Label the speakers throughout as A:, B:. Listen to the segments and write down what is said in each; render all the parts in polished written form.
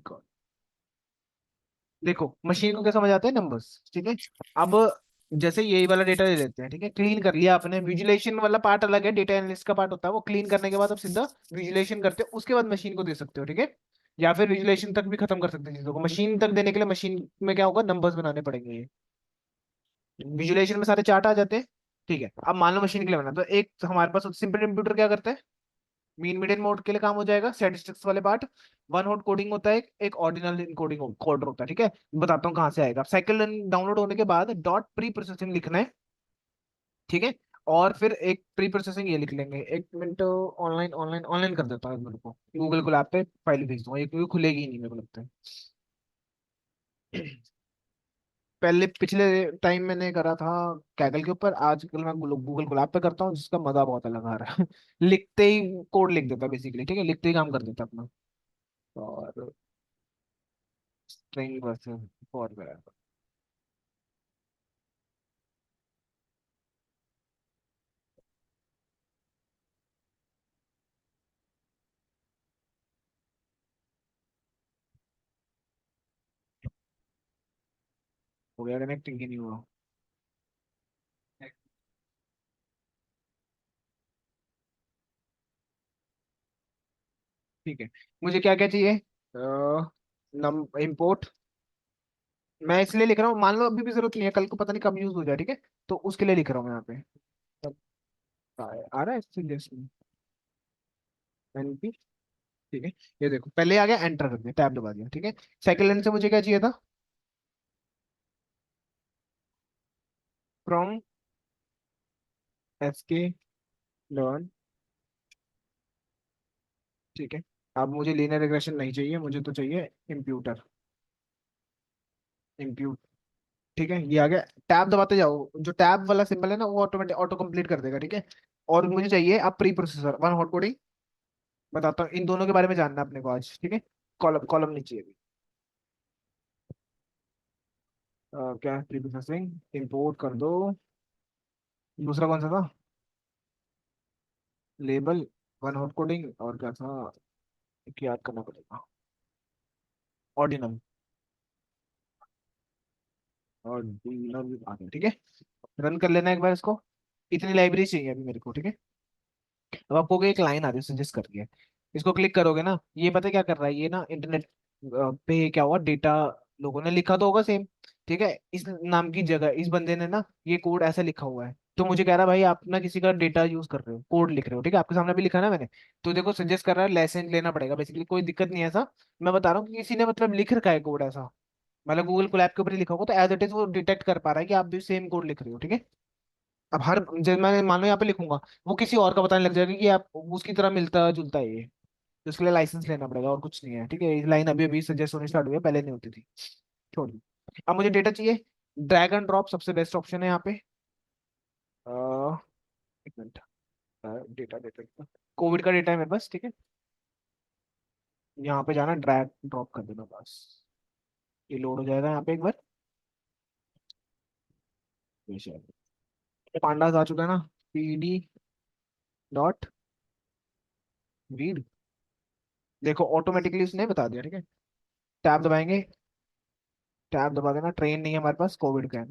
A: God. देखो machine को क्या समझ आता है, नंबर्स, ठीक है। अब जैसे यही वाला डेटा ले लेते हैं, ठीक है, क्लीन कर लिया आपने, विजुलेशन वाला पार्ट अलग है, डेटा एनालिस्ट का पार्ट होता है, वो क्लीन करने के बाद अब सीधा विजुलेशन करते हो, उसके बाद मशीन को दे सकते हो, ठीक है। या फिर विजुलेशन तक भी खत्म कर सकते हैं चीजों को, मशीन तक देने के लिए मशीन में क्या होगा, नंबर्स बनाने पड़ेंगे ये। विजुलेशन में सारे चार्ट आ जाते हैं, ठीक है। अब मान लो मशीन के लिए बना, तो एक हमारे पास सिंपल कंप्यूटर क्या करता है, मीन मीडियन मोड के लिए काम हो जाएगा, स्टैटिस्टिक्स वाले पार्ट। वन हॉट कोडिंग होता है, एक ऑर्डिनल इनकोडिंग कोडर होता है, ठीक है। बताता हूँ कहाँ से आएगा। साइकिल डाउनलोड होने के बाद डॉट प्री प्रोसेसिंग लिखना है, ठीक है। और फिर एक प्री प्रोसेसिंग ये लिख लेंगे, एक मिनट, ऑनलाइन ऑनलाइन ऑनलाइन कर देता हूँ मेरे को, गूगल को लैप पे फाइल भेज दूंगा, ये क्योंकि खुलेगी ही नहीं मेरे को लगता है। पहले पिछले टाइम मैंने करा था कैगल के ऊपर, आजकल मैं गूगल कोलैब पे करता हूँ, जिसका मजा बहुत अलग आ रहा है। लिखते ही कोड लिख देता बेसिकली, ठीक है, लिखते ही काम कर देता अपना। और स्ट्रिंग वर्सेस फॉर वैरिएबल, हो गया कनेक्टिंग की नहीं हुआ। ठीक है, मुझे क्या क्या चाहिए, नम इंपोर्ट, मैं इसलिए लिख रहा हूँ, मान लो अभी भी जरूरत नहीं है, कल को पता नहीं कब यूज हो जाए, ठीक है। तो उसके लिए लिख रहा हूँ मैं यहाँ पे। तब आ रहा है इससे जैसे एनपी, ठीक है। ये देखो पहले आ गया, एंटर कर दिया, टैब दबा दिया, ठीक है। सेकंड लाइन से मुझे क्या चाहिए था, फ्रॉम एसके लर्न, ठीक है। अब मुझे लीनियर रिग्रेशन नहीं चाहिए, मुझे तो चाहिए इम्प्यूटर, इम्प्यूट, ठीक है। ये आ गया, टैब दबाते जाओ, जो टैब वाला सिंबल है ना, वो ऑटोमेटिक ऑटो कंप्लीट कर देगा, ठीक है। और मुझे चाहिए अब pre processor one hot coding, बताता हूँ इन दोनों के बारे में जानना है अपने को आज, ठीक है। कॉलम कॉलम नहीं चाहिए अभी। क्या प्री प्रोसेसिंग, इंपोर्ट कर दो। दूसरा कौन सा था, लेबल, वन हॉट कोडिंग, और क्या था, एक याद करना पड़ेगा, ऑर्डिनल, ऑर्डिनल आ गया, ठीक है। रन कर लेना एक बार इसको, इतनी लाइब्रेरी चाहिए अभी मेरे को, ठीक है। अब आपको एक लाइन आ रही है सजेस्ट करके, इसको क्लिक करोगे ना, ये पता है क्या कर रहा है, ये ना इंटरनेट पे क्या हुआ, डेटा लोगों ने लिखा तो होगा सेम, ठीक है, इस नाम की जगह इस बंदे ने ना ये कोड ऐसा लिखा हुआ है, तो मुझे कह रहा है भाई आप ना किसी का डेटा यूज कर रहे हो, कोड लिख रहे हो, ठीक है, आपके सामने भी लिखा ना मैंने। तो देखो सजेस्ट कर रहा है लाइसेंस लेना पड़ेगा, बेसिकली कोई दिक्कत नहीं है ऐसा। मैं बता रहा हूँ कि किसी ने मतलब लिख रखा है कोड ऐसा, मतलब गूगल कोलैब के ऊपर ही लिखा होगा, तो एज इट इज वो डिटेक्ट कर पा रहा है कि आप भी सेम कोड लिख रहे हो, ठीक है। अब हर, जब मैं मान लो यहाँ पे लिखूंगा, वो किसी और का बताने लग जाएगा कि आप उसकी तरह मिलता जुलता है ये, तो इसके लिए लाइसेंस लेना पड़ेगा, और कुछ नहीं है, ठीक है। ये लाइन अभी अभी सजेस्ट होनी स्टार्ट हुई है, पहले नहीं होती थी। छोड़िए, अब मुझे डेटा चाहिए, ड्रैग एंड ड्रॉप सबसे बेस्ट ऑप्शन है यहाँ पे। एक मिनट, डेटा डेटा कोविड का डेटा है मेरे पास, ठीक है। यहाँ पे जाना, ड्रैग ड्रॉप कर देना बस, ये लोड हो जाएगा यहाँ पे एक बार। पांडास आ चुका है ना, पीडी डॉट रीड, देखो ऑटोमेटिकली उसने बता दिया, ठीक है। टैब दबाएंगे, टैब दबा देना, ट्रेन नहीं है हमारे पास, कोविड का है,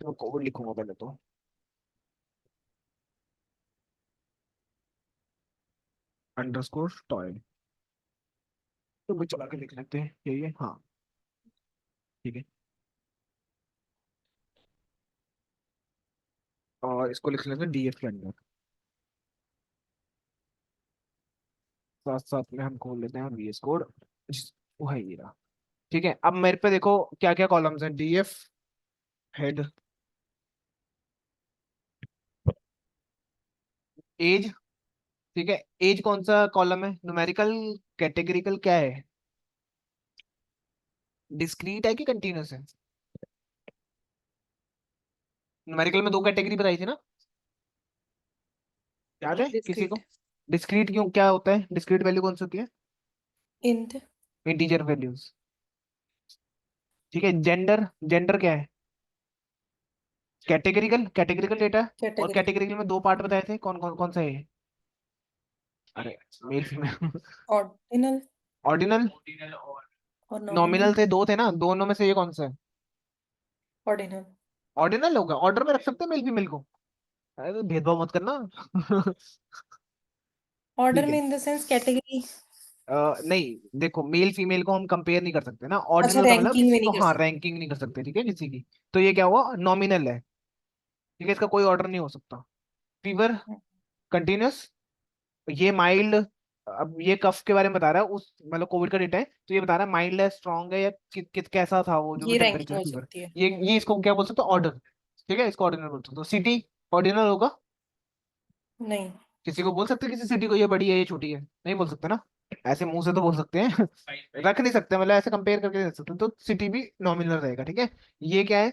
A: तो मैं कोविड लिखूंगा पहले तो, अंडरस्कोर टॉय, तो भाई चला के लिख लेते हैं, यही है, हाँ, ठीक है। और इसको लिख लेते हैं डीएफ के अंदर, साथ साथ में हम खोल लेते हैं वीएस कोड, वो है ये रहा, ठीक है। अब मेरे पे देखो क्या क्या कॉलम्स हैं, डीएफ हेड, एज, ठीक है। एज कौन सा कॉलम है, न्यूमेरिकल, कैटेगरिकल, क्या है, डिस्क्रीट है कि कंटिन्यूस है। न्यूमेरिकल में दो कैटेगरी बताई थी ना, याद है किसी को।
B: डिस्क्रीट।
A: डिस्क्रीट क्यों, क्या होता है डिस्क्रीट वैल्यू, कौन सी होती है,
B: इंट।
A: इंटीजर वैल्यूज, ठीक है। जेंडर, जेंडर क्या है, कैटेगरिकल, कैटेगरिकल डेटा। और
B: कैटेगरी।
A: कैटेगरिकल में दो पार्ट बताए थे, कौन कौन कौन सा है, अरे मेल फीमेल,
B: ऑर्डिनल।
A: ऑर्डिनल,
B: और
A: नॉमिनल
B: नॉमिनल?
A: थे, दो थे ना, दोनों में से ये कौन सा है?
B: ऑर्डिनल।
A: ऑर्डिनल होगा, ऑर्डर में रख सकते हैं मेल फीमेल को। अरे तो भेदभाव मत करना।
B: ऑर्डर
A: ठीक है।
B: में इन द सेंस कैटेगरी?
A: नहीं देखो, मेल फीमेल को हम कंपेयर नहीं कर सकते ना,
B: अच्छा,
A: ऑर्डिनल का मतलब
B: रैंकिंग में
A: किसी
B: नहीं
A: को,
B: कर
A: हाँ
B: सकते।
A: रैंकिंग नहीं कर सकते, ठीक है, किसी की। तो ये क्या हुआ, नॉमिनल है, ठीक है, इसका कोई ऑर्डर नहीं हो सकता। फीवर कंटिन्यूस, ये माइल्ड। अब ये कफ के बारे में बता रहा है, उस मतलब कोविड का डेटा है, तो ये बता रहा है माइल्ड है, स्ट्रांग है, या कैसा था वो जो भी
B: ये रैंकिंग
A: टेम्परेचर
B: हो
A: फीवर।
B: सकती है।
A: ये इसको क्या बोल सकते हो, ऑर्डर। ठीक है, इसको ऑर्डिनल बोल सकते हो। सिटी ऑर्डिनल होगा?
B: नहीं।
A: किसी को बोल सकते हैं, किसी सिटी को ये बड़ी है ये छोटी है? नहीं बोल सकते ना, ऐसे मुंह से तो बोल सकते हैं। रख नहीं सकते, मतलब ऐसे कंपेयर करके नहीं रख सकते, तो सिटी भी नॉमिनल रहेगा, ठीक है। ये क्या है,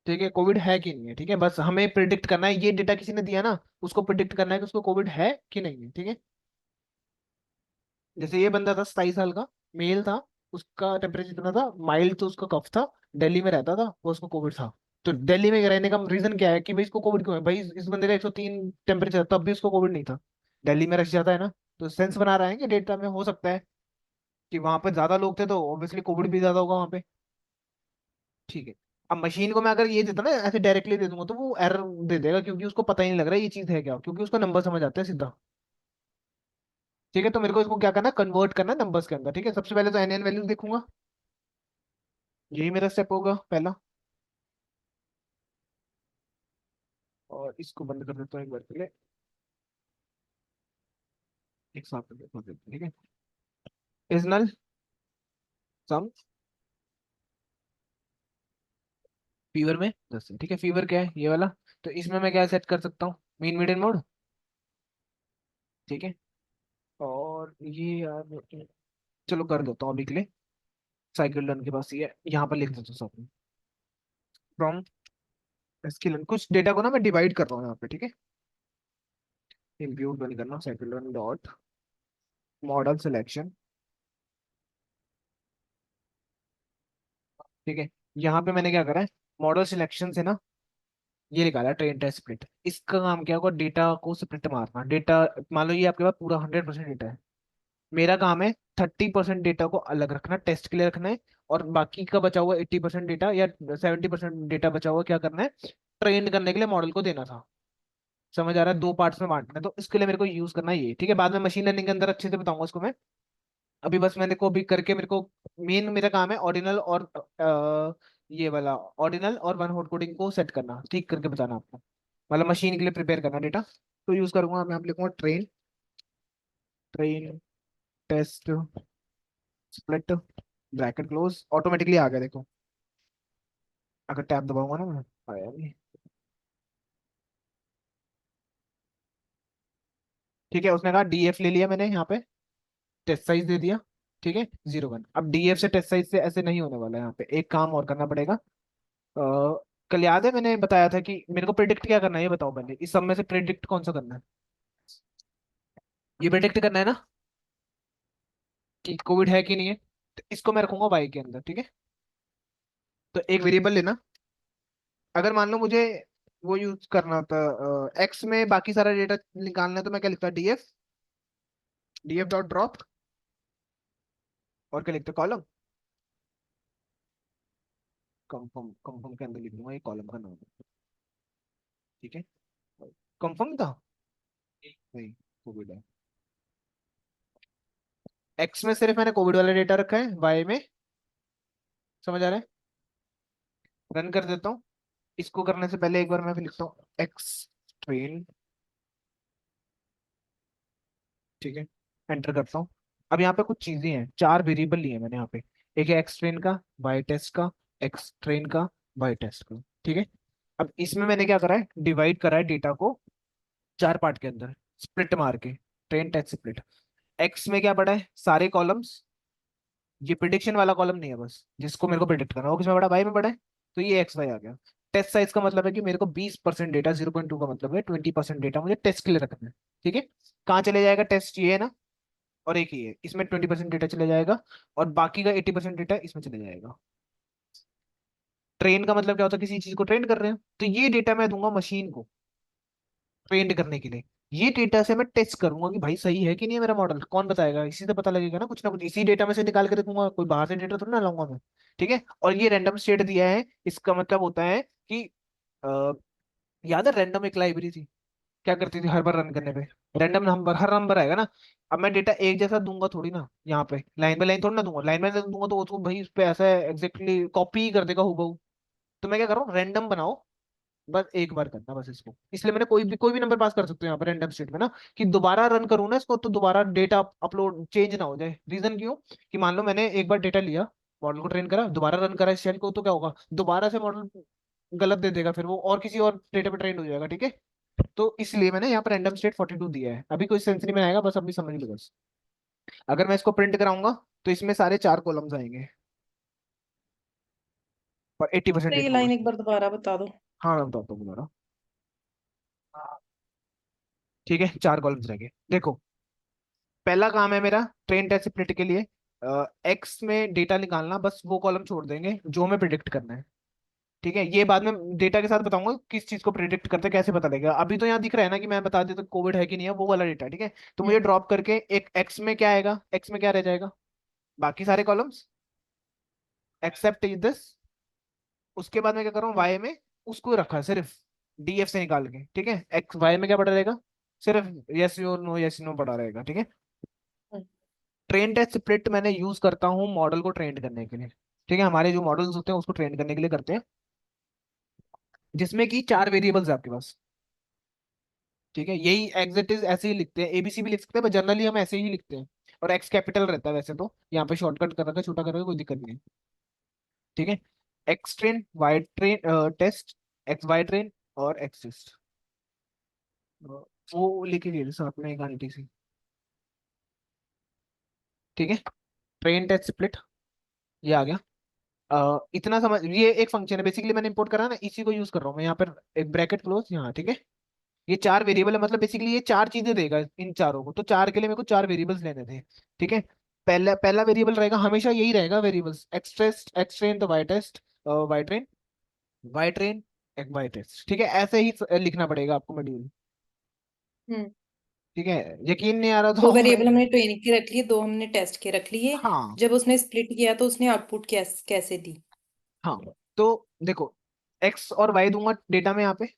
A: ठीक है, कोविड है कि नहीं है, ठीक है, बस हमें प्रिडिक्ट करना है, ये डेटा किसी ने दिया ना, उसको प्रिडिक्ट करना है कि उसको कोविड है कि नहीं है, ठीक है। जैसे ये बंदा था 27 साल का, मेल था, उसका टेम्परेचर इतना था, माइल्ड तो उसका कफ था, दिल्ली में रहता था वो, उसको कोविड था। तो दिल्ली में रहने का रीजन क्या है कि भाई इसको कोविड क्यों है, भाई इस बंदे का 103 टेम्परेचर तब भी उसको कोविड नहीं था। दिल्ली में रह जाता है ना, तो सेंस बना रहे हैं कि डेटा में हो सकता है कि वहां पे ज्यादा लोग थे, तो ऑब्वियसली कोविड भी ज्यादा होगा वहां पे। ठीक है। अब मशीन को मैं अगर ये देता ना, ऐसे डायरेक्टली दे दूंगा, तो वो एरर दे देगा, क्योंकि उसको पता ही नहीं लग रहा है ये चीज है क्या, क्योंकि उसको नंबर समझ आते हैं सीधा। ठीक है, तो मेरे को इसको क्या करना है, कन्वर्ट करना है नंबर्स के अंदर, ठीक है। सबसे पहले तो एन एन वैल्यूज देखूंगा, यही मेरा स्टेप होगा पहला। और इसको बंद कर देता हूँ एक बार के लिए, एक साथ में देखो ठीक है। इज नल सम, फीवर में 10 है, ठीक है। फीवर क्या है, ये वाला। तो इसमें मैं क्या सेट कर सकता हूँ, मीन मीडियन मोड, ठीक है। और ये यार, चलो कर देता हूँ अभी के लिए। साइकिल रन के पास ये है, यहाँ पर लिख देता हूँ सब फ्रॉम स्किल। कुछ डेटा को ना मैं डिवाइड कर रहा हूँ यहाँ पे, ठीक है। इंक्लूड बंद करना, cycle run dot model selection, ठीक है। यहाँ पे मैंने क्या करा है, मॉडल सिलेक्शन से ना ये निकाला है ट्रेन टेस्ट स्प्लिट। इसका काम क्या होगा, डेटा को स्प्लिट मारना। डेटा मान लो ये आपके पास पूरा 100% डेटा है, मेरा काम है 30% डेटा को अलग रखना, टेस्ट के लिए रखना है, और बाकी का बचा हुआ 80% डेटा या 70% डेटा बचा हुआ क्या करना है, ट्रेन करने के लिए मॉडल को देना था। समझ आ रहा है, दो पार्ट्स में बांटना है, तो इसके लिए मेरे को यूज करना है ये, ठीक है। बाद में मशीन लर्निंग के अंदर अच्छे से बताऊंगा उसको मैं। अभी बस मैंने को अभी करके, मेरे को मेन मेरा काम है ऑर्डिनल और ये वाला ऑर्डिनल और वन हॉट कोडिंग को सेट करना, ठीक करके बताना आपको, मतलब मशीन के लिए प्रिपेयर करना डेटा। तो यूज करूंगा मैं, आप लिखूंगा train, train test split, bracket close, automatically आ गया देखो, अगर टैब दबाऊंगा ना मैं, आया नहीं। ठीक है, उसने कहा डीएफ ले लिया मैंने यहाँ पे, टेस्ट साइज दे दिया, ठीक है 0 1। अब डीएफ से टेस्ट साइज से ऐसे नहीं होने वाला है, यहाँ पे एक काम और करना पड़ेगा। कल याद है मैंने बताया था कि मेरे को प्रिडिक्ट क्या करना है, ये बताओ पहले, इस सब में से प्रिडिक्ट कौन सा करना है, ये प्रिडिक्ट करना है ना कि कोविड है कि नहीं है। तो इसको मैं रखूंगा वाई के अंदर, ठीक है। तो एक वेरिएबल लेना, अगर मान लो मुझे वो यूज करना था, एक्स में बाकी सारा डेटा निकालना है, तो मैं क्या लिखता, डीएफ, डीएफ डॉट ड्रॉप, और क्या लिखता, कॉलम। कंफर्म, कंफर्म के अंदर लिख दूंगा ये कॉलम का नाम है, ठीक है। कंफर्म था, नहीं कोविड है। एक्स में सिर्फ मैंने कोविड वाला डेटा रखा है, वाई में, समझ आ रहा है। रन कर देता हूँ। इसको करने से पहले एक बार मैं फिर लिखता हूँ एक्स ट्रेन, ठीक है, एंटर करता हूँ। अब यहाँ पे कुछ चीजें हैं, चार वेरिएबल लिए मैंने यहाँ पे, एक है एक्स ट्रेन का, वाई टेस्ट का, एक्स ट्रेन का, वाई टेस्ट का, ठीक है। अब इसमें मैंने क्या करा है, डिवाइड करा है डेटा को चार पार्ट के अंदर, स्प्लिट मार के, ट्रेन टेस्ट स्प्लिट। एक्स में क्या पड़ा है, सारे कॉलम्स, ये प्रिडिक्शन वाला कॉलम नहीं है बस, जिसको मेरे को प्रिडिक्ट करना है, वो किसमें पड़ा, वाई में पड़ा है, तो ये एक्स वाई आ गया। टेस्ट साइज का मतलब है कि मेरे को 20% डेटा, 0.2 का मतलब है 20% डेटा मुझे टेस्ट के लिए रखना है, ठीक है। कहाँ चले जाएगा, टेस्ट ये है ना, और एक ही है, इसमें 20% डेटा चले जाएगा, और बाकी का 80% डेटा इसमें चले जाएगा। ट्रेन का मतलब क्या होता है, किसी चीज को ट्रेन कर रहे हैं, तो ये डेटा मैं दूंगा मशीन को ट्रेन करने के लिए। ये डेटा से मैं टेस्ट करूंगा कि भाई सही है कि नहीं है मेरा मॉडल। कौन बताएगा? इसी से पता लगेगा ना कुछ, इसी डेटा में से निकाल के देखूंगा, कोई बाहर से डेटा थोड़ी ना लाऊंगा मैं। ठीक है, और ये रैंडम स्टेट दिया है, इसका मतलब होता है कि याद है रैंडम एक लाइब्रेरी थी, क्या करती थी हर बार रन करने पे रैंडम नंबर, हर नंबर आएगा ना। अब मैं डेटा एक जैसा दूंगा थोड़ी ना, यहाँ पे लाइन थोड़ी ना दूंगा, लाइन बाय लाइन दूंगा तो उसको भाई उस पे ऐसा एग्जैक्टली कॉपी ही कर देगा हूबहू। तो मैं क्या कर रहा हूँ, रैंडम बनाओ, बस एक बार करना बस इसको। इसलिए मैंने कोई भी नंबर पास कर सकते हो यहाँ पर रैंडम स्टेट में ना, कि दोबारा रन करूँ ना इसको तो दोबारा डेटा अपलोड चेंज ना हो जाए। रीजन क्यों? कि मान लो मैंने एक बार डेटा लिया, मॉडल को ट्रेन करा, दोबारा रन करा इस शेल को, तो क्या होगा, दोबारा से मॉडल गलत दे देगा, फिर वो और किसी और डेटा पे ट्रेन हो जाएगा। ठीक है, तो इसलिए मैंने यहाँ पर रैंडम स्टेट 42 दिया है। अभी कोई सेंस नहीं में आएगा, बस अभी समझ लो बस। अगर मैं इसको प्रिंट कराऊंगा तो इसमें सारे 4 कॉलम्स आएंगे और 80%
B: तो ये
A: डेटा होगा।
B: लाइन एक बार दोबारा बता दो।
A: हाँ मैं बताता हूँ दोबारा। ठीक है, 4 कॉलम्स रहेंगे, देखो। पहला काम है मेरा ट्रेन टेस्ट स्प्लिट के लिए, एक्स में डेटा निकालना, बस वो कॉलम छोड़ देंगे जो हमें प्रिडिक्ट करना है। ठीक है, ये बाद में डेटा के साथ बताऊंगा किस चीज को प्रिडिक्ट करते हैं, कैसे पता लगेगा। अभी तो यहाँ दिख रहा है ना कि मैं बता देता कोविड है कि नहीं है, वो वाला डेटा। ठीक है, तो मुझे
B: हम्म।
A: ड्रॉप करके एक एक्स में क्या आएगा, एक्स में क्या रह जाएगा, बाकी सारे कॉलम्स एक्सेप्ट दिस। उसके बाद मैं क्या कर रहा हूँ, वाई में उसको रखा है सिर्फ डीएफ से निकाल के। ठीक है, एक्स वाई में क्या पड़ा रहेगा, सिर्फ यस नो पड़ा रहेगा। ठीक है,
B: हम्म।
A: ट्रेन टेस्ट स्प्लिट मैंने यूज करता हूँ मॉडल को ट्रेन करने के लिए। ठीक है, हमारे जो मॉडल्स होते हैं उसको ट्रेन करने के लिए करते हैं, जिसमें कि 4 वेरिएबल्स है आपके पास। ठीक है, यही एग्जिट इज ऐसे ही लिखते हैं, एबीसी भी लिख सकते हैं, पर जनरली हम ऐसे ही लिखते हैं। और एक्स कैपिटल रहता है वैसे तो, यहाँ पे शॉर्टकट कर रखा है, छोटा कर रखा है, कोई दिक्कत नहीं है। ठीक है, x train y train test, x y train और एक्स टेस्ट, वो लिखे गए थे साथ में एक आंटी सी। ठीक है, ट्रेन टेस्ट स्प्लिट ये आ गया। इतना समझ, ये एक फंक्शन है बेसिकली, मैंने इंपोर्ट करा ना, इसी को यूज कर रहा हूँ मैं यहाँ पर। एक ब्रैकेट क्लोज यहाँ। ठीक है, ये 4 वेरिएबल है, मतलब बेसिकली ये 4 चीजें देगा इन चारों को, तो चार के लिए मेरे को 4 वेरिएबल्स लेने थे। ठीक है, पहला पहला वेरिएबल रहेगा, हमेशा यही रहेगा variables, x test x train तो वाई टेस्ट, वाई ट्रेन एक वाई टेस्ट। ठीक है, ऐसे ही लिखना पड़ेगा आपको मॉड्यूल।
B: हम्म।
A: ठीक है, यकीन नहीं आ रहा
B: दो
A: तो मैं।
B: वेरिएबल हमने ट्रेनिंग के रख लिए, दो हमने टेस्ट के रख लिए।
A: हाँ
B: जब उसने स्प्लिट किया तो उसने आउटपुट कैसे दी?
A: हाँ, तो देखो, एक्स और वाई दूंगा डेटा में यहाँ पे,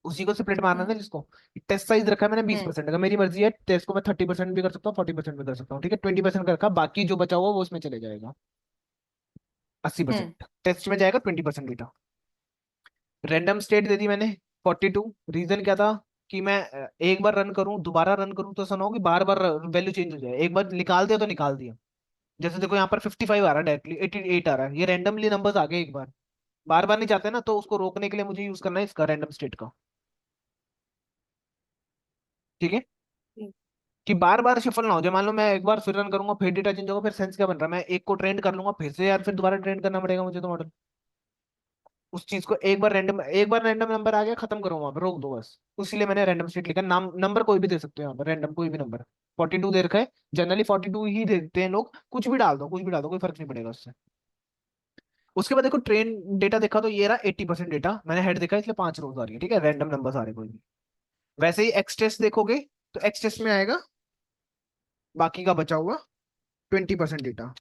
A: उसी को स्प्लिट मारना
B: हम्म।
A: है जिसको। टेस्ट साइज रखा है मैंने बीस
B: हम्म।
A: परसेंट का, मेरी मर्जी है, टेस्ट को मैं 30% भी कर सकता हूँ, 40% भी कर सकता हूँ। ठीक है, 20% का रखा, बाकी जो बचा हुआ वो उसमें चले जाएगा, अस्सी
B: हम्म।
A: परसेंट टेस्ट में जाएगा, 20% डेटा। रैंडम स्टेट दे दी मैंने 42। रीजन क्या था, कि मैं एक बार रन करूं दोबारा रन करूं तो सुना हो कि बार बार वैल्यू चेंज हो जाए, एक बार निकाल दिया तो निकाल दिया। जैसे देखो यहाँ पर 55 आ रहा है, डायरेक्टली 88 आ रहा है, ये रैंडमली नंबर्स आ गए एक बार। बार बार नहीं चाहते ना, तो उसको रोकने के लिए मुझे यूज करना है इसका रैंडम स्टेट का। ठीक है, कि बार बार शिफल ना हो जाए, मान लो मैं एक बार फिर रन करूंगा फिर डेटा चेंज होगा, फिर सेंस क्या बन रहा है, मैं एक को ट्रेंड कर लूंगा फिर से यार, फिर दोबारा ट्रेंड करना पड़ेगा मुझे तो मॉडल। उस चीज को एक बार रैंडम नंबर आ गया, खत्म करो वहां पर, रोक दो बस। इसलिए मैंने रैंडम स्टेट लिखा, नाम नंबर कोई भी दे सकते हो यहाँ पर, रैंडम कोई भी नंबर। 42 दे रखा है, जनरली 42 ही देते हैं लोग, कुछ भी डाल दो, कुछ भी डाल दो, कोई फर्क नहीं पड़ेगा उससे। उसके बाद देखो ट्रेन डेटा देखा तो ये रहा 80% डेटा, मैंने हेड देखा इसलिए 5 रोज आ रही है। ठीक है, रैंडम नंबर आ रहे कोई भी। वैसे ही एक्स टेस्ट देखोगे तो एक्स टेस्ट में आएगा बाकी का बचा हुआ 20% डेटा।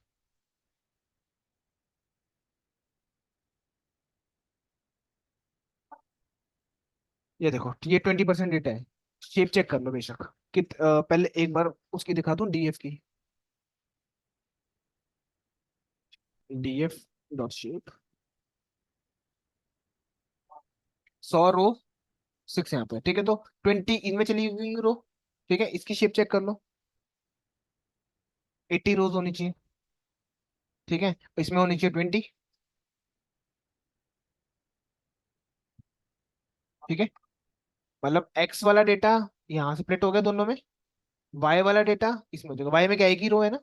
A: ये देखो, ये 20% डेटा है। शेप चेक कर लो बेशक, पहले एक बार उसकी दिखा दूं डीएफ की, डीएफ डॉट शेप, 100 रो, 6 यहाँ पे। ठीक है, तो 20 इनमें चली गई रो। ठीक है, इसकी शेप चेक कर लो, 80 रोज होनी चाहिए। ठीक है, इसमें होनी चाहिए 20। ठीक है, मतलब एक्स वाला डेटा यहाँ से प्लेट हो गया दोनों में, वाई वाला डेटा इसमें हो जाएगा, वाई में क्या एक ही रो है ना,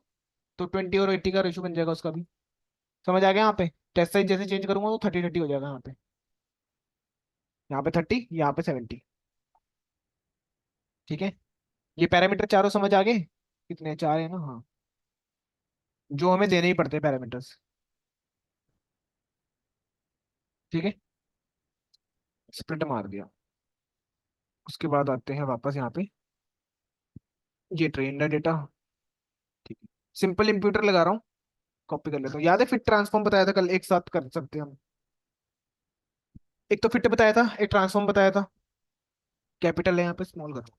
A: तो 20 और 80 का रेशो बन जाएगा उसका भी। समझ आ गया? यहाँ पे टेस्ट साइज जैसे चेंज करूंगा तो 30-30 हो जाएगा यहाँ पे, यहाँ पे 30, यहाँ पे 70। ठीक है, ये पैरामीटर चारों समझ आ गए, कितने 4 है ना, हाँ, जो हमें देने ही पड़ते हैं पैरामीटर्स। ठीक है, स्प्लिट मार दिया, उसके बाद आते हैं वापस यहाँ पे, ये ट्रेन है डेटा। ठीक है, सिंपल इंप्यूटर लगा रहा हूँ, कॉपी कर लेता हूँ। याद है फिट ट्रांसफॉर्म बताया था कल, एक साथ कर सकते हैं हम। एक तो फिट बताया था, एक ट्रांसफॉर्म बताया था। कैपिटल है यहाँ पे, स्मॉल कर दो।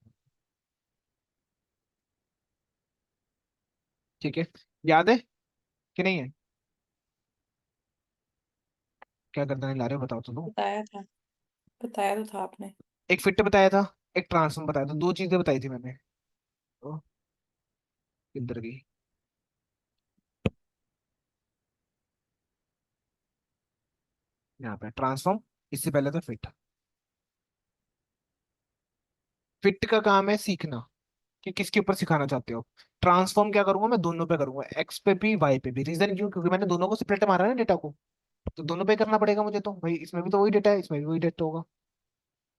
A: ठीक है, याद है कि नहीं है? क्या करना है ला रहे हो बताओ तो दो।
B: बताया तो था आपने।
A: एक फिट बताया था, एक ट्रांसफॉर्म बताया था, दो चीजें बताई थी मैंने। तो किधर गई? यहाँ पे ट्रांसफॉर्म, इससे पहले था फिट। फिट का काम है सीखना, कि किसके ऊपर सिखाना चाहते हो। ट्रांसफॉर्म क्या करूंगा मैं, दोनों पे करूंगा, एक्स पे भी वाई पे भी। रीजन क्यों? क्योंकि मैंने दोनों को सेपरेट मारा है ना डेटा को, तो दोनों पे करना पड़ेगा मुझे। तो भाई इसमें भी तो वही डेटा है, इसमें भी वही डेटा होगा।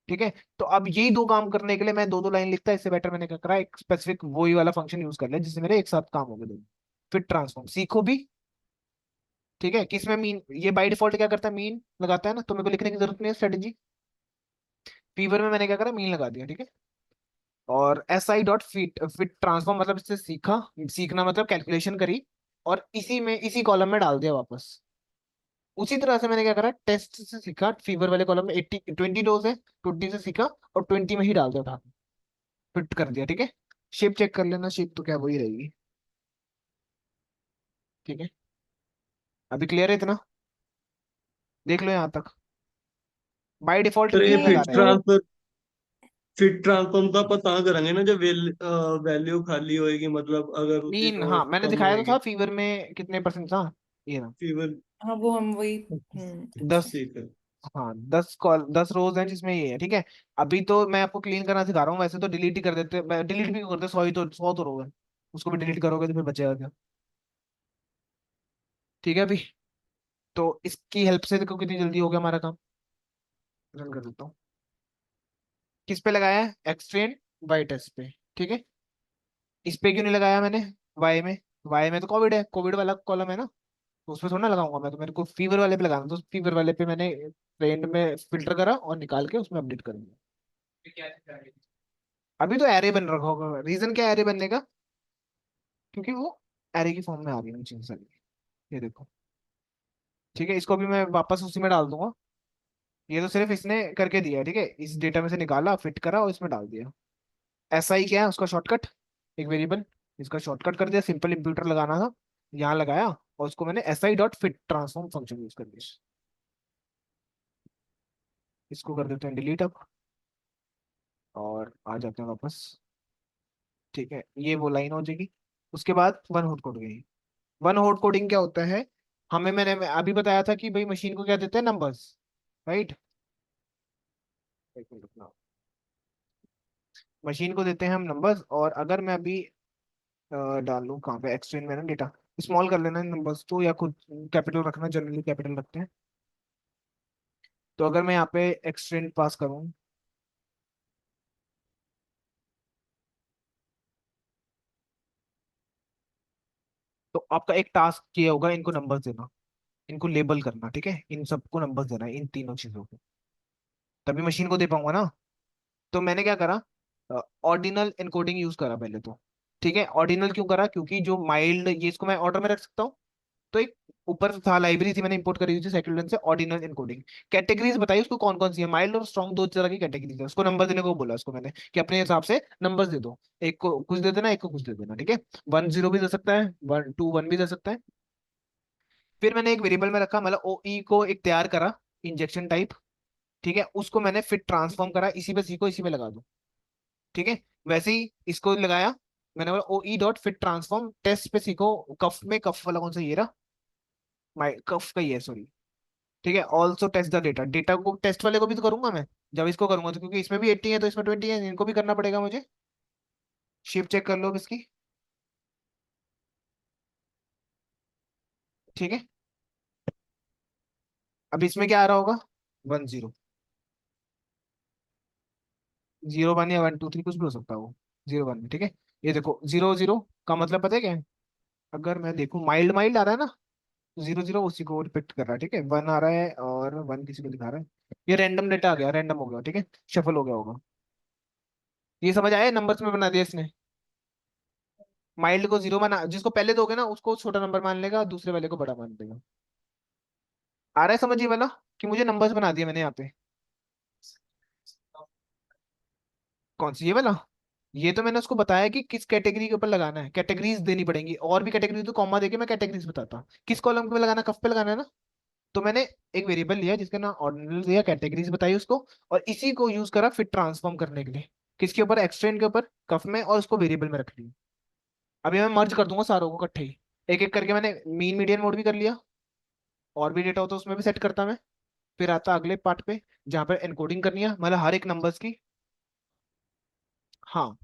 A: ठीक है, तो अब यही दो काम करने के लिए मैं दो दो लाइन लिखता, इससे बेटर मैंने क्या करा, एक स्पेसिफिक वही वाला फंक्शन यूज कर लिया जिससे मेरे एक साथ काम हो गए दोनों। फिट ट्रांसफॉर्म सीखो भी। ठीक है, किसमें मीन, ये बाय डिफॉल्ट क्या करता है, मीन लगाता है ना, तो मेरे को लिखने की जरूरत नहीं है स्ट्रेटेजी। फीवर में मैंने क्या करा, मीन लगा दिया। ठीक है, और S I dot fit, fit transform मतलब इससे सीखा, सीखना मतलब कैलकुलेशन करी, और इसी में इसी कॉलम में डाल दिया वापस। उसी तरह से मैंने क्या करा, टेस्ट से सीखा, फीवर वाले कॉलम में 80 20 डोज है, 20 से सीखा और 20 में ही डाल दिया था, फिट कर दिया। ठीक है, शेप चेक कर लेना, शेप तो क्या वही रहेगी। ठीक है, अभी क्लियर है इतना? देख लो यहाँ तक। बाय डिफॉल्ट
C: सर ये
A: मीन लगा
C: फिट
A: रहे हैं।
C: ट्रांसफर, फिट ट्रांसफॉर्म तो ਆਪਾਂ ਤਾਂ ਕਰਾਂਗੇ ਨਾ जब वैल्यू खाली होएगी, मतलब अगर उसकी
A: मीन हाँ
C: कॉस्ट
A: मैंने
C: कम
A: दिखाया तो
C: होएगी।
A: था, फीवर में कितने परसेंट था, ये ना
C: फीवर।
B: हाँ वो हम वही। अच्छा।
A: 10।
C: ठीक है।
A: हाँ 10 रोज हैं जिसमें ये है। ठीक है, अभी तो मैं आपको क्लीन करना सिखा रहा हूँ, वैसे तो डिलीट ही कर देते, मैं डिलीट भी क्यों करते, 100 तो रो है, उसको भी डिलीट करोगे तो फिर बचेगा क्या? ठीक है, अभी तो इसकी हेल्प से देखो कितनी जल्दी हो गया हमारा काम। रन कर देता हूँ। किस पे लगाया है, एक्सट्रेंड वाई टेस्ट पे। ठीक है, इस पे क्यों नहीं लगाया मैंने, वाई में? वाई में तो कोविड है, कोविड वाला कॉलम है ना, तो उसमें थोड़ा ना लगाऊंगा मैं, तो मेरे को फीवर वाले पे लगाना, तो फीवर वाले पे मैंने ट्रेंड में फिल्टर करा और निकाल के उसमें अपडेट कर दिया। अभी तो एरे बन रखा होगा, रीजन क्या है एरे बनने का, क्योंकि वो एरे की फॉर्म में आ रही है चीज सारी। ये देखो। ठीक है, इसको भी मैं वापस उसी में डाल दूंगा। ये तो सिर्फ इसने करके दिया है। ठीक है, इस डेटा में से निकाला, फिट करा और इसमें डाल दिया। ऐसा ही क्या है उसका शॉर्टकट, एक वेरिएबल, इसका शॉर्टकट कर दिया, सिंपल इंप्यूटर लगाना था, यहाँ लगाया, और उसको मैंने S I dot fit transform function use कर दिया। इसको कर देते हैं डिलीट अब, और आ जाते हैं वापस। ठीक है, ये वो लाइन हो जाएगी। उसके बाद वन हॉट कोड गई। वन हॉट कोडिंग क्या होता है, मैं अभी बताया था कि भाई मशीन को क्या देते हैं, नंबर्स, राइट। एक मिनट रुकना। मशीन को देते हैं हम नंबर्स, और अगर मैं अभी डाल लूँ कहाँ पे, एक्सचेंज में ना डेटा, स्मॉल कर लेना नंबर्स तो, या खुद कैपिटल रखना, जनरली कैपिटल रखते हैं। तो अगर मैं यहाँ पे एक्सचेंज पास करूँ, तो आपका एक टास्क ये होगा, इनको नंबर्स देना, इनको लेबल करना। ठीक है, इन सबको नंबर्स देना है, इन तीनों चीजों को, तभी मशीन को दे पाऊंगा ना। तो मैंने क्या करा, ऑर्डिनल एनकोडिंग यूज करा पहले तो। ठीक है, ऑर्डिनल क्यों करा, क्योंकि जो माइल्ड, ये इसको मैं ऑर्डर में रख सकता हूँ। तो एक ऊपर था लाइब्रेरी थी, मैंने इंपोर्ट करी हुई थी साइक्लोडन से, ऑर्डिनल एनकोडिंग। कैटेगरीज बताई उसको कौन कौन सी है, माइल्ड और स्ट्रॉन्ग, दो तरह की कैटेगरीज है। उसको नंबर देने को बोला उसको मैंने, कि अपने हिसाब से नंबर्स दे दो, एक को कुछ दे देना, एक को कुछ दे देना। ठीक है, 1 0 भी दे सकता है, 1 2 1 भी दे सकता है। फिर मैंने एक वेरिएबल में रखा, मतलब ओ ई को एक तैयार करा, इंजेक्शन टाइप। ठीक है, उसको मैंने फिर ट्रांसफॉर्म करा, इसी पे सीखो, इसी पे लगा दो। ठीक है, वैसे ही इसको लगाया, मैंने बोला O E dot fit transform test पे सीखो, कफ में कफ वाला कौन सा, ये रहा, माई कफ का ही है, सॉरी। ठीक है, also test the data, data को टेस्ट वाले को भी तो करूंगा मैं, जब इसको करूंगा तो, क्योंकि इसमें भी 80 है तो इसमें 20 है, इनको भी करना पड़ेगा मुझे। शेप चेक कर लो अब इसकी। ठीक है, अब इसमें क्या आ रहा होगा, 1 0, 0 1 या 1 2 3 कुछ भी हो सकता है वो, 0 1 में। ठीक है, ये देखो 0 0 का मतलब पता है क्या है, अगर मैं देखूं माइल्ड माइल्ड आ रहा है ना, 0 0 उसी को रिपीट कर रहा है। ठीक है, 1 आ रहा है और 1 किसी को दिखा रहा है, ये रैंडम डेटा आ गया, रैंडम हो गया। ठीक है, शफल हो गया होगा। ये समझ आया, नंबर्स में बना दिया इसने। माइल्ड को 0 माना, जिसको पहले दोगे ना उसको छोटा नंबर मान लेगा, दूसरे वाले को बड़ा मान लेगा। आ रहा है समझ ये वाला, कि मुझे नंबर्स बना दिए मैंने यहाँ पे। कौन सी, ये वाला? ये तो मैंने उसको बताया कि किस कैटेगरी के ऊपर लगाना है, कैटेगरीज देनी पड़ेंगी, और भी कैटेगरी तो कॉमा देके मैं कैटेगरीज बताता किस कॉलम पे लगाना, कफ पे लगाना है ना। तो मैंने एक वेरिएबल लिया जिसका नाम ऑर्डिनल दिया, कैटेगरीज बताई उसको, और इसी को यूज करा फिर ट्रांसफॉर्म करने के लिए, किसके ऊपर, एक्सट्रेन के ऊपर, कफ में, और उसको वेरिएबल में रख लिया। अभी मैं मर्ज कर दूंगा सारों को इकट्ठे ही, एक एक करके। मैंने मीन मीडियन मोड भी कर लिया, और भी डेटा हो तो उसमें भी सेट करता मैं। फिर आता अगले पार्ट पे, जहाँ पे एनकोडिंग करनी है, मतलब हर एक नंबर्स की। हाँ,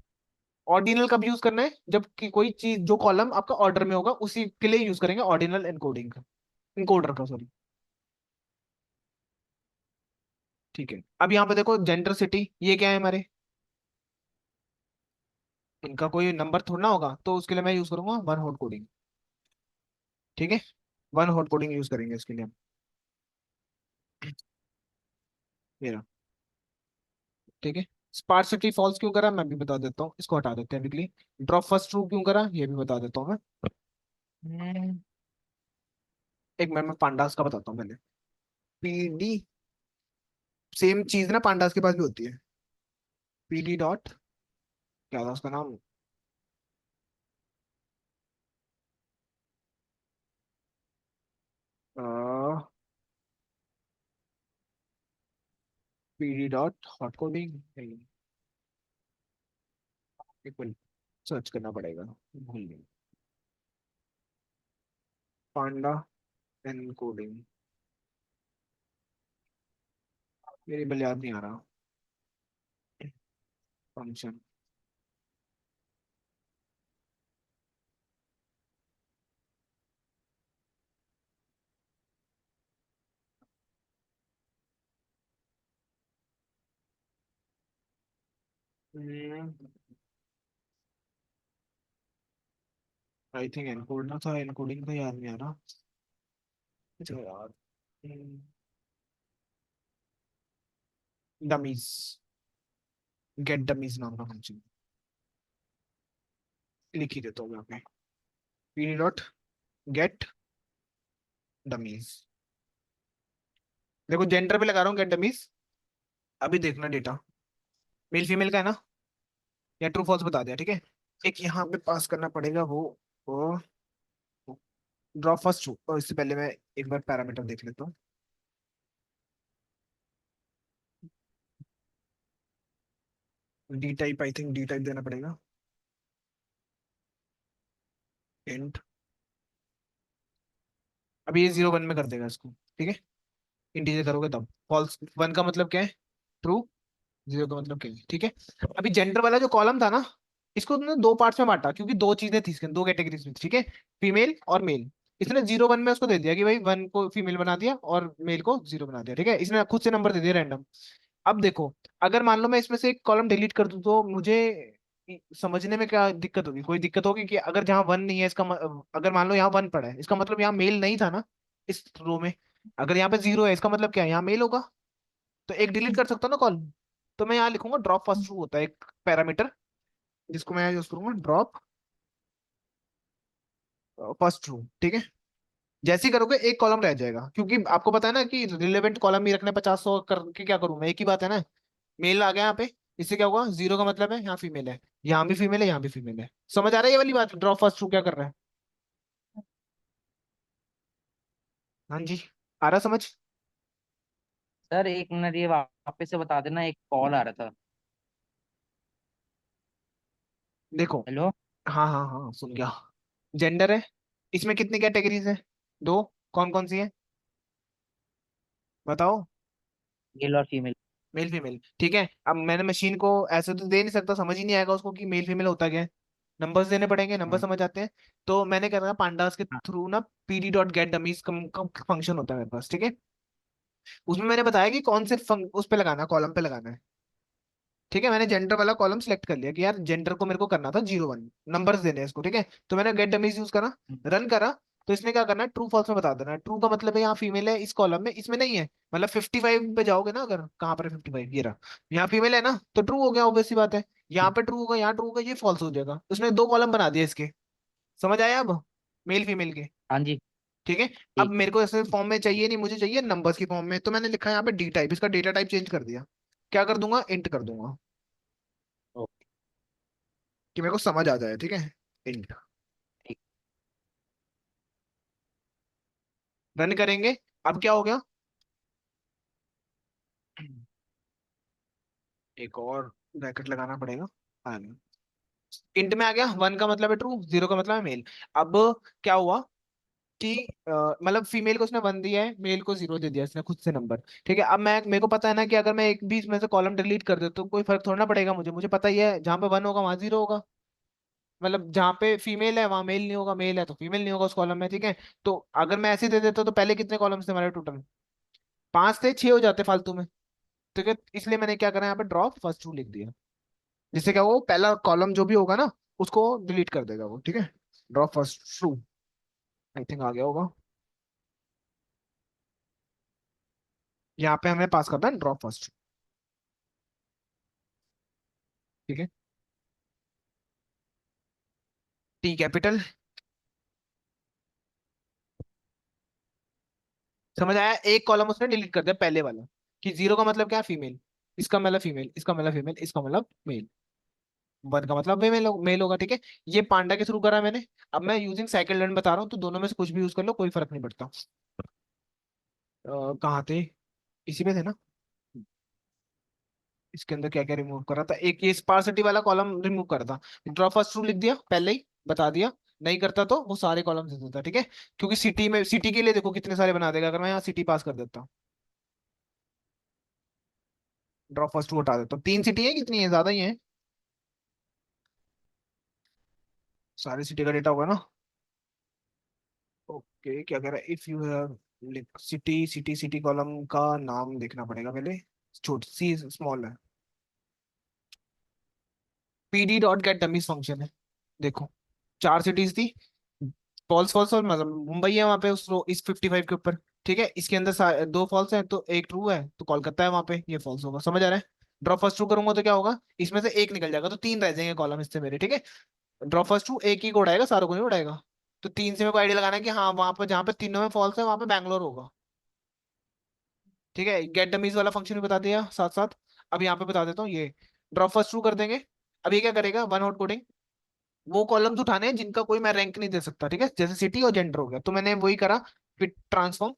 A: ऑर्डिनल कब यूज करना है, जब कि कोई चीज जो कॉलम आपका ऑर्डर में होगा उसी के लिए यूज करेंगे ऑर्डिनल एनकोडिंग का, इनकोडर का, सॉरी। ठीक है, अब यहाँ पे देखो जेंडर सिटी, ये क्या है हमारे, इनका कोई नंबर थोड़ा ना होगा, तो उसके लिए मैं यूज करूंगा वन हॉट कोडिंग। ठीक है, वन हॉट कोडिंग यूज करेंगे इसके लिए हम। मेरा, ठीक है। स्पार्सिटी फॉल्स क्यों करा मैं भी बता देता हूँ, इसको हटा देते हैं बिकली। ड्रॉप फर्स्ट ट्रू क्यों करा ये भी बता देता हूँ मैं। हम्म, एक मैं पांडास का बताता हूँ पहले। पीडी, सेम चीज ना पांडास के पास भी होती है। पीडी डॉट, क्या था उसका नाम, पीडी डॉट हॉट कोडिंग, एक मिनट सर्च करना पड़ेगा, भूल गया। पांडा एनकोडिंग, मेरी बल याद नहीं आ रहा। फंक्शन, आई थिंक एनकोडना था, एनकोडिंग तो याद नहीं आ रहा। अच्छा यार, डमीज, गेट डमीज नाम का फंक्शन, लिख ही देता हूँ मैं यहाँ पे। पीडी डॉट गेट डमीज, देखो जेंडर पे लगा रहा हूँ गेट डमीज। अभी देखना डेटा मेल फीमेल का है ना, या ट्रू फॉल्स बता दिया, ठीक है। एक यहाँ पे पास करना पड़ेगा वो ड्रॉप फर्स्ट ट्रू, और इससे पहले मैं एक बार पैरामीटर देख लेता हूँ। D type, I think D type देना पड़ेगा, इंट। अभी ये 0 1 में कर देगा इसको, ठीक है। इंटीजर करोगे तब, फॉल्स 1 का मतलब क्या है, ट्रू, 0 का मतलब क्या है, ठीक है। अभी जेंडर वाला जो कॉलम था ना, इसको तुमने दो पार्ट्स में बांटा, क्योंकि दो चीजें थी इसके अंदर, दो कैटेगरीज में, ठीक है। फीमेल और मेल। इसने 0 1 में उसको दे दिया कि भाई 1 को फीमेल बना दिया और मेल को 0 बना दिया, ठीक है। इसने खुद से नंबर दे दिया रैंडम। अब देखो, अगर मान लो मैं इसमें से एक कॉलम डिलीट कर दूं, तो मुझे समझने में क्या दिक्कत होगी, कोई दिक्कत होगी कि अगर जहां 1 नहीं है, अगर मान लो यहाँ 1 पड़ा है, इसका मतलब यहाँ मेल नहीं था ना, इस रो में। अगर यहाँ पे 0 है, इसका मतलब क्या है, यहाँ मेल होगा। तो एक डिलीट कर सकता हूँ ना कॉलम। तो मैं यहाँ लिखूंगा ड्रॉप फर्स्ट ट्रू होता है एक पैरामीटर, जिसको मैं यूज करूंगा ड्रॉप फर्स्ट ट्रू, ठीक है। जैसे ही करोगे एक कॉलम रह जाएगा, क्योंकि आपको पता है ना कि रिलेवेंट कॉलम ही रखने 50 100 करके क्या करूं मैं, एक ही बात है ना। मेल आ गया यहाँ पे, इससे क्या होगा, 0 का मतलब है यहाँ फीमेल है, यहाँ भी फीमेल है, यहाँ भी फीमेल है। समझ आ रहा है ये वाली बात, ड्रॉप फर्स्ट ट्रू क्या कर रहा है। हाँ जी, आ रहा समझ।
D: सर 1 मिनट, ये वापस से बता देना, एक कॉल आ रहा था।
A: देखो,
D: हेलो।
A: हाँ हाँ हाँ सुन गया। जेंडर है, इसमें कितनी कैटेगरीज है, दो। कौन कौन सी है बताओ।
D: मेल और फीमेल।
A: मेल फीमेल, ठीक है। अब मैंने मशीन को ऐसे तो दे नहीं सकता, समझ ही नहीं आएगा उसको कि मेल फीमेल होता क्या है। नंबर्स देने पड़ेंगे, नंबर
D: हाँ
A: समझ आते हैं। तो मैंने क्या कहा, पांडास के
D: हाँ।
A: थ्रू ना पीडी डॉट गेट डमीज का फंक्शन होता है मेरे पास, ठीक है। उसमें मैंने बताया कि कौन से उस पे लगाना है, कॉलम पे लगाना है, ठीक है। मैंने जेंडर वाला कॉलम सेलेक्ट कर लिया कि यार जेंडर को मेरे को करना था 0 1, नंबर्स देने हैं इसको, ठीक है। तो मैंने गेट डमीज यूज करा, रन करा, तो इसमें क्या करना है, ट्रू फॉल्स में बता देना है। ट्रू का मतलब है यहाँ फीमेल है, इस कॉलम में, इसमें नहीं है। मतलब 55 पे जाओगे ना, अगर कहाँ पर है 55, ये रहा, यहाँ फीमेल है ना, तो ट्रू हो गया, ऑब्वियस सी बात है। यहाँ पे ट्रू होगा, यहाँ ट्रू होगा, ये फॉल्स हो जाएगा। उसने दो कॉलम बना दिए इसके, समझ आया अब, मेल फीमेल के।
D: हाँ जी।
A: ठीक है। अब
D: ठीक।
A: मेरे को ऐसे फॉर्म में चाहिए नहीं, मुझे चाहिए नंबर्स की फॉर्म में, तो मैंने लिखा है यहाँ पे डी टाइप, इसका डेटा टाइप चेंज कर दिया। क्या कर दूंगा, इंट कर दूंगा,
D: ओके।
A: कि मेरे को समझ आ जाए। ठीक है, इंट।
D: ठीक।
A: रन करेंगे। अब क्या हो गया, एक और ब्रैकेट लगाना पड़ेगा। आ गया, इंट में आ गया। 1 का मतलब है ट्रू, 0 का मतलब है मेल। अब क्या हुआ कि मतलब फीमेल को उसने 1 दिया है, मेल को 0 दे दिया इसने खुद से नंबर। ठीक है। अब मैं, मेरे को पता है ना कि अगर मैं एक भी इसमें से कॉलम डिलीट कर देता तो कोई फर्क थोड़ा ना पड़ेगा मुझे। मुझे पता ही है जहाँ पे 1 होगा वहां 0 होगा। मतलब जहाँ पे फीमेल है वहां मेल नहीं होगा, मेल है तो फीमेल नहीं होगा उस कॉलम में। ठीक है। तो अगर मैं ऐसे ही दे देता तो पहले कितने कॉलम्स थे हमारे टोटल, 5 थे, 6 हो जाते फालतू में। ठीक है, इसलिए मैंने क्या करा, यहाँ पे ड्रॉप फर्स्ट टू लिख दिया, जिससे क्या वो पहला कॉलम जो भी होगा ना उसको डिलीट कर देगा वो। ठीक है, drop first two, I think आ गया होगा। यहाँ पे हमें पास करना है ड्रॉप फर्स्ट। ठीक है, टी कैपिटल। समझ आया, एक कॉलम उसने डिलीट कर दिया पहले वाला, कि 0 का मतलब क्या है, फीमेल, इसका मतलब फीमेल, इसका मतलब फीमेल, इसका मतलब मेल, 1 का मतलब मेल, मेल होगा। ठीक है, ये पांडा के थ्रू करा मैंने। अब मैं यूजिंग साइकिल लर्न बता रहा हूँ, तो दोनों में से कुछ भी यूज कर लो, कोई फर्क नहीं पड़ता। कहाँ थे, इसी में थे ना। इसके अंदर क्या क्या रिमूव करा था, एक ये स्पार्सिटी वाला कॉलम रिमूव करा था। ड्रॉ फर्स्ट टू लिख दिया पहले ही, बता दिया। नहीं करता तो वो सारे कॉलम दे देता। ठीक है, क्योंकि सिटी में, सिटी के लिए देखो कितने सारे बना देगा, अगर मैं यहाँ सिटी पास कर देता हूँ, ड्रॉ फर्स्ट टू हटा देता हूँ। 3 सिटी है, कितनी है, ज्यादा ही है, सारी सिटी का डेटा होगा ना। ओके, क्या कह रहा है, if you have city, city city column का नाम देखना पड़ेगा पहले, छोटी सी स्मॉल है, PD dot gate dummies function है। देखो 4 सिटीज थी, फॉल्स फॉल्स और मतलब मुंबई है वहां पे उस इस 55 के ऊपर। ठीक है, इसके अंदर दो फॉल्स है तो एक ट्रू है, तो कोलकाता है वहां पे, ये फॉल्स होगा। समझ आ रहा है, ड्रॉ फर्स्ट ट्रू करूंगा तो क्या होगा, इसमें से एक निकल जाएगा, तो 3 रह जाएंगे कॉलम इससे मेरे। ठीक है, ड्रॉ फर्स्ट टू एक ही को उड़ाएगा, सारों को नहीं उड़ाएगा। तो 3 से मेरे को आइडिया लगाना है कि हाँ वहां पर जहाँ पे तीनों में फॉल्स है वहां पे बैंगलोर होगा। ठीक है, गेट डमीज वाला फंक्शन भी बता दिया साथ साथ। अब यहाँ पे बता देता हूँ, ये ड्रॉप फर्स्ट ट्रू कर देंगे। अब ये क्या करेगा, वन आउट कोडिंग, वो कॉलम्स उठाने हैं जिनका कोई मैं रैंक नहीं दे सकता। ठीक है, जैसे सिटी और जेंडर हो गया, तो मैंने वही करा, फिर ट्रांसफॉर्म,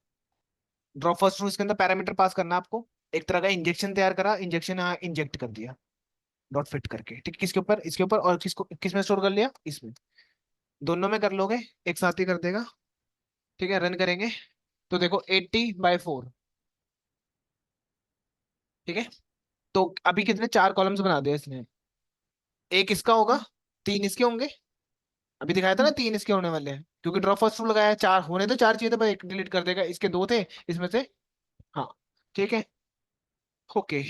A: ड्रॉप फर्स्ट ट्रू, इसके अंदर पैरामीटर पास करना है आपको, एक तरह का इंजेक्शन तैयार करा, इंजेक्शन यहाँ इंजेक्ट कर दिया डॉट फिट करके। ठीक, किसके ऊपर, इसके ऊपर, और किसको किस में स्टोर कर लिया, इसमें, दोनों में कर लोगे, एक साथ ही कर देगा। ठीक है, रन करेंगे तो देखो 80/4। ठीक है, तो अभी कितने, 4 कॉलम्स बना दिया इसने, एक इसका होगा, 3 इसके होंगे। अभी दिखाया था ना 3 इसके होने वाले हैं, क्योंकि ड्रॉप फर्स्ट रूल लगाया है, 4 होने तो 4 चाहिए थे, पर एक डिलीट कर देगा, इसके 2 थे इसमें से। हाँ, ठीक है, ओके।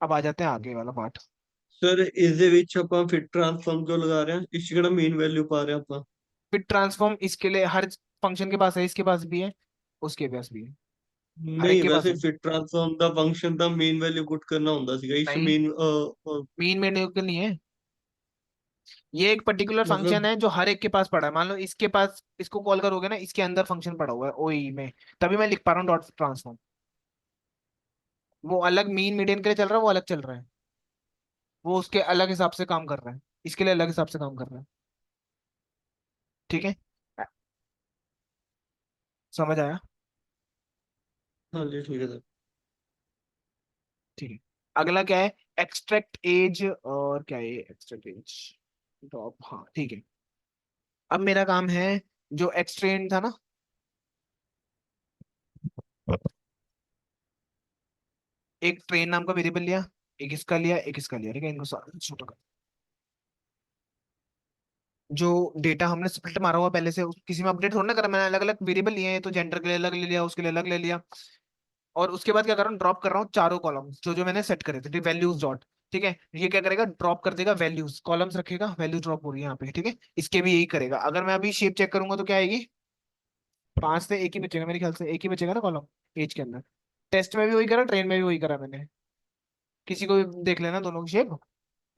A: अब आ जाते हैं आगे वाला पार्ट।
C: ਸਰ ਇਸ ਦੇ ਵਿੱਚ ਆਪਾਂ ਫਿਟ ਟ੍ਰਾਂਸਫਾਰਮ ਜੋ ਲਗਾ ਰਹੇ ਹਾਂ ਇਸ 'ਚ ਕਿਹੜਾ ਮੇਨ ਵੈਲਿਊ ਪਾ ਰਹੇ ਹਾਂ ਆਪਾਂ
A: फिर ट्रांसफॉर्म इसके लिए हर फंक्शन के पास है, इसके पास भी है, उसके पास भी है, हर एक
C: ਨਹੀਂ
A: के पास
C: ਵੈਸੇ
A: है।
C: ਫਿਟ ਟ੍ਰਾਂਸਫਾਰਮ ਦਾ ਫੰਕਸ਼ਨ ਤਾਂ ਮੇਨ ਵੈਲਿਊ ਪੁੱਟ ਕਰਨਾ ਹੁੰਦਾ ਸੀਗਾ ਇਸ
A: नहीं,
C: ਮੇਨ
A: मीन में नहीं है, ये एक पर्टिकुलर फंक्शन
C: मतलब
A: है जो हर एक के पास पड़ा है। मान लो इसके पास, इसको कॉल करोगे ना, इसके अंदर फंक्शन पड़ा हुआ है ओई में, तभी मैं लिख पा रहा हूँ डॉट ट्रांसफॉर्म। वो अलग मीन मीडियन के लिए चल रहा है, वो अलग चल रहा है, वो उसके अलग हिसाब से काम कर रहा है, इसके लिए अलग हिसाब से काम कर रहा है। ठीक है, समझ आया।
C: हाँ जी ठीक है सर
A: ठीक है, अगला क्या है, एक्सट्रैक्ट एज, और क्या है एक्सट्रैक्ट एज, ड्रॉप, हाँ ठीक है। अब मेरा काम है, जो एक्सट्रेंड था ना, एक ट्रेन नाम का वेरिएबल लिया, एक इसका लिया, एक इसका लिया। ठीक है, इनको छोटा कर, जो डेटा हमने स्प्लिट मारा हुआ पहले से किसी में अपडेट थोड़ा ना करा, मैंने अलग अलग वेरिएबल लिए हैं, तो जेंडर के लिए अलग ले लिया, उसके लिए अलग ले लिया। और उसके बाद क्या कर रहा हूँ, ड्रॉप कर रहा हूँ चारों कॉलम्स जो जो मैंने सेट करे थे, वैल्यूज डॉट। ठीक है, ये क्या करेगा, ड्रॉप कर देगा वैल्यूज, कॉलम्स रखेगा, वैल्यू ड्रॉप हो रही है यहाँ पे। ठीक है, इसके भी यही करेगा। अगर मैं अभी शेप चेक करूंगा तो क्या आएगी, 5 से एक ही बचेगा मेरे ख्याल से, एक ही बचेगा ना कॉलम एज के अंदर। टेस्ट में भी वही करा, ट्रेन में भी वही करा मैंने। किसी को भी देख लेना दोनों की शेप,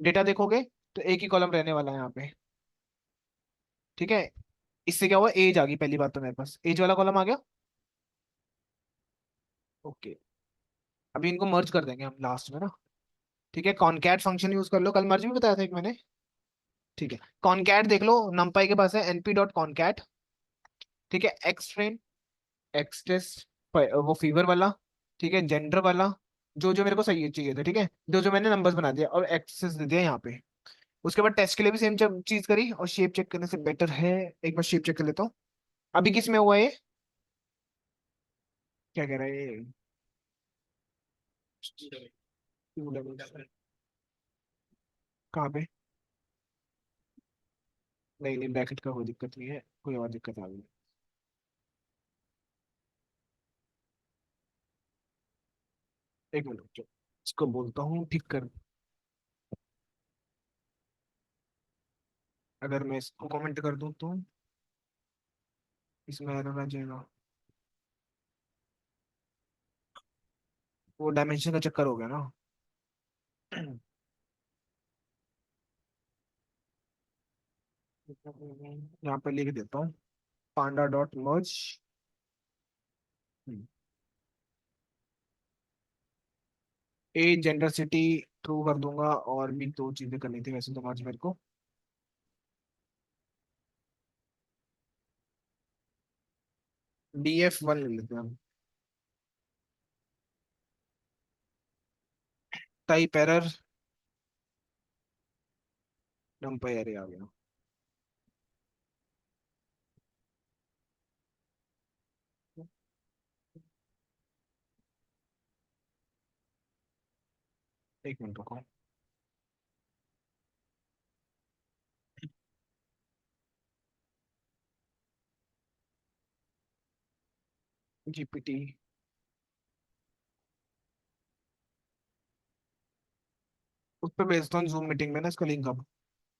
A: डेटा देखोगे तो एक ही कॉलम रहने वाला है यहाँ पे। ठीक है, इससे क्या हुआ, एज आ गई पहली बात तो मेरे पास, एज वाला कॉलम आ गया। ओके, अभी इनको मर्ज कर देंगे हम लास्ट में ना। ठीक है, कॉनकैट फंक्शन यूज कर लो, कल मर्ज भी बताया था एक मैंने। ठीक है, कॉनकैट देख लो, नंपाई के पास है np डॉट कॉनकैट। ठीक है, एक्स ट्रेन, एक्स टेस्ट, वो फीवर वाला, ठीक है, जेंडर वाला, जो जो मेरे को सही चाहिए था, ठीक है, जो जो मैंने नंबर्स बना दिया और एक्सेस दे दिया यहाँ पे। उसके बाद टेस्ट के लिए भी सेम चीज करी, और शेप चेक करने से बेटर है, एक बार शेप चेक कर लेता हूँ। अभी किस में हुआ है, क्या कह रहा है ये? कहाँ पे? नहीं नहीं, ब्रैकेट का कोई दिक्कत नहीं है, कोई और दिक्कत आ गई। एक मिनट रुक जाओ, इसको बोलता हूँ ठीक कर। अगर मैं इसको कमेंट कर दूं तो इसमें एरर आ जाएगा। वो डायमेंशन का चक्कर हो गया ना। यहाँ पे लिख देता हूँ, पांडा dot merge. A gender city true कर दूंगा, और भी दो चीजें करनी थी वैसे तो मर्ज मेरे को। df1 ले लेते हैं हम। टाइप एरर, नंपाई एरे आ गया। एक मिनट रुको। जीपीटी, उस पर भेजता हूँ जूम मीटिंग में ना इसका लिंक, अब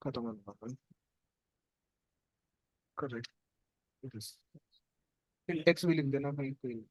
A: खत्म होगा। करेक्ट, सिंटेक्स भी लिख देना भाई कोई।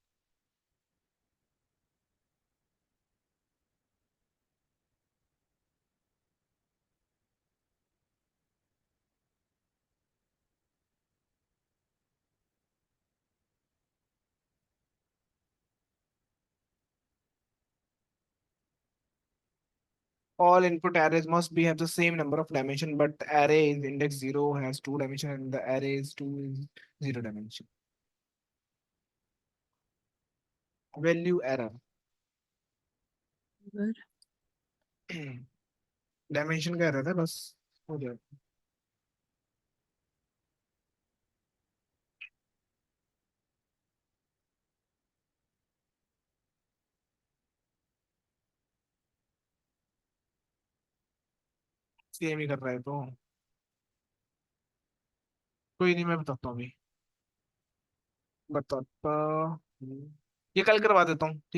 A: All input arrays must be have the same number of dimension, but array is index 0 has 2 dimension and the array is 2 is 0 dimension. Value error. Dimension का एरर है बस, हो जाए। सेम ही कर रहा है तो कोई नहीं, मैं बताता हूँ अभी, बताता हूँ। ये कल करवा देता हूँ, ठीक।